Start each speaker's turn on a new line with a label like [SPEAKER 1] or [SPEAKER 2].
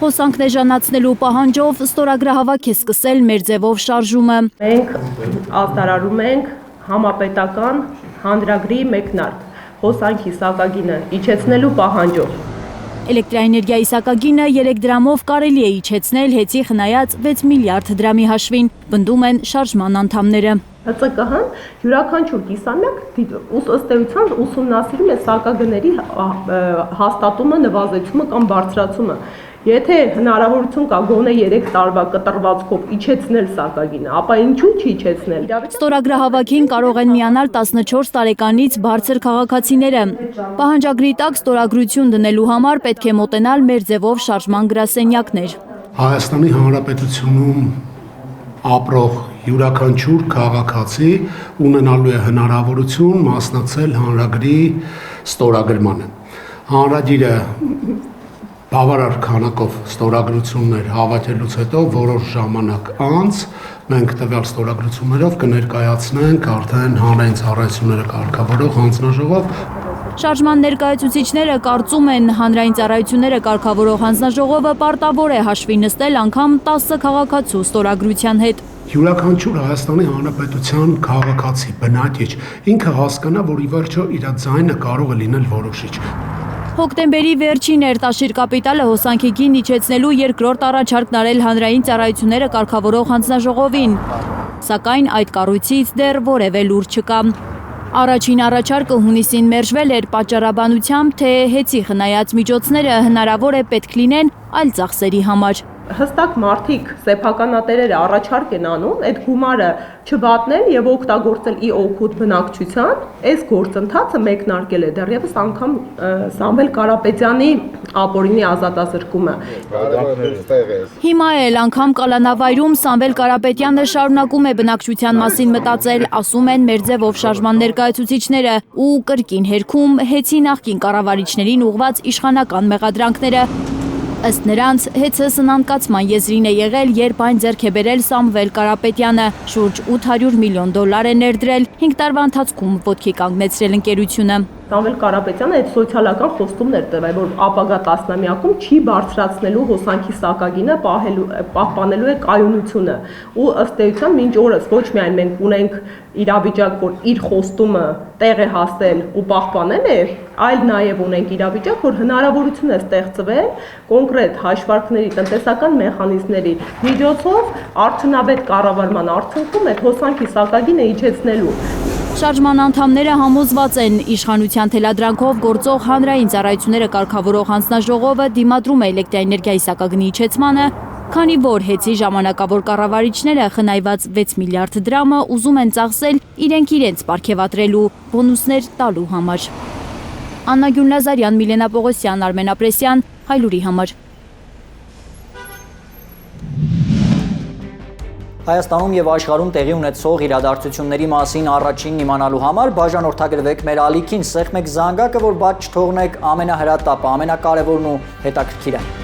[SPEAKER 1] Հոսանքն էժանացնելու պահանջով ստորագրահավաք է սկսել մեր ձևով շարժումը։
[SPEAKER 2] Մենք արտարարում ենք համապետական հանրագրի մեկնարկ, հոսանքի սակագինը իջեցնելու պահանջով։
[SPEAKER 1] Էլեկտրաէներգիայի սակագինը 3 դրամով կարելի է իջեցնել հեծի խնայած 6 միլիարդ դրամի հաշվին, պնդում են շարժման անդամները։
[SPEAKER 2] ՀԾԿՀ-ն յուրաքանչյուր կիսամյակ ըստ էության ուսումնասիրում է սակագների հաստատումը, նվազեցումը կամ բարձրացումը։ Եթե հնարավորություն կա գոնե 3 տարվա կտրվածքով իջեցնել սակագինը, ապա ինչու չիջեցնել։
[SPEAKER 1] Ստորագրահավաքին կարող են միանալ 14 տարեկանից բարձր քաղաքացիները։ Պահանջագրի տակ ստորագրություն դնելու համար պետք է մոտենալ մեր ձևով շարժման գրասենյակներ։
[SPEAKER 3] Հայաստանի Հանրապետությունում ապրող յուրաքանչյուր քաղաքացի ունենալու է հնարավորություն մասնակցել հանրագրի ստորագրմանը։ Հանրագիրը բավարար քանակով ստորագրություններ հավաքելուց հետո որոշ ժամանակ անց մենք տվյալ ստորագրություններով կներկայացնենք արդեն հանրային ծառայությունները կարգավորող հանձնաժողով։
[SPEAKER 1] Շարժման ներկայացուցիչները կարծում են, հանրային ծառայությունները կարգավորող հանձնաժողովը պարտավոր է հաշվի նստել անգամ 10 քաղաքացու ստորագրության հետ։
[SPEAKER 3] Յուրաքանչյուր Հայաստանի Հանրապետության քաղաքացի բնակիչ ինքը հասկանա, որ ի վերջո իր ձայնը կարող է լինել որոշիչ։
[SPEAKER 1] Հոկտեմբերի վերջին Երտաշիր կապիտալը հոսանքի գին իջեցնելու երկրորդ առաջարկն արել հանրային ծառայությունները կարգավորող հանձնաժողովին, սակայն այդ կառույցից դեռ որևէ լուր չկա։ Առաջին առաջարկը հունիսին մերժվել էր պատճառաբանությամբ, թե հեծի խնայած միջոցները հնարավոր է պետք լինեն այլ ծախսերի համար։
[SPEAKER 2] Հստակ մարդիկ սեփականատերերը առաջարկ են անում այդ գումարը չվատնել եւ օգտագործել ի օգուտ բնակչության, այս գործընթացը մեկնարկել է դեռևս անգամ Սամվել Կարապետյանի ապօրինի ազատազրկումը։ Հիմա
[SPEAKER 1] էլ անգամ կալանավայրում Սամվել Կարապետյանը շարունակում է բնակչության մասին մտածել, ասում են մեր ձևով շարժման ներկայացուցիչները, ու կրկին հերքում հեծի նախկին կառավարիչներին ուղված իշխանական մեղադրանքները։ Ըստ նրանց, հեծը սնանկացման եզրին է եղել, երբ այն ձեռք է բերել Սամվել Կարապետյանը, շուրջ 800 միլիոն դոլար է ներդրել, 5 տարվա ընթացքում ոտքի կանգնեցրել ընկերությունը։
[SPEAKER 2] Սամվել Կարապետյանը այդ սոցիալական խոստումներ տվել, որ ապագա տասնամյակում չի բարձրացնելու հոսանքի սակագինը, պահպանելու է կայունությունը։ Ու ըստ էության մինչ օրս ոչ միայն մենք ունենք իրավիճակ, որ իր խոստումը տեղ է հասել ու պահպանել է, այլ նաև ունենք իրավիճակ, որ հնարավորություն է ստեղծվել կոնկրետ հաշվարկների, տնտեսական մեխանիզմների միջոցով արդյունավետ կառավարման արդյունքում այդ հոսանքի սակագինը իջեցնելու։
[SPEAKER 1] Շարժման անդամները համոզված են, իշխանության թելադրանքով գործող հանրային ծառայությունները կարգավորող հանձնաժողովը դիմադրում է էլեկտրաէներգիայի սակագնի իջեցմանը, քանի որ հեծի ժամանակավոր կառավարիչները խնայված 6 միլիարդ դրամը ուզում են ծախսել իրենց պարգևատրելու, բոնուսներ տալու համար։ Աննա Գյուլնազարյան, Միլենա Պողոսյան, Արմեն Ապրեսյան, Հայլուրի համար։
[SPEAKER 4] Հայաստանում եւ աշխարհում տեղի ունեցող իրադարձությունների մասին առաջինն իմանալու համար բաժանորդագրվեք մեր ալիքին, սեղմեք զանգակը, որ բաց չթողնեք ամենահրատապը, ամենակարևորն ու հետաքրքիրը։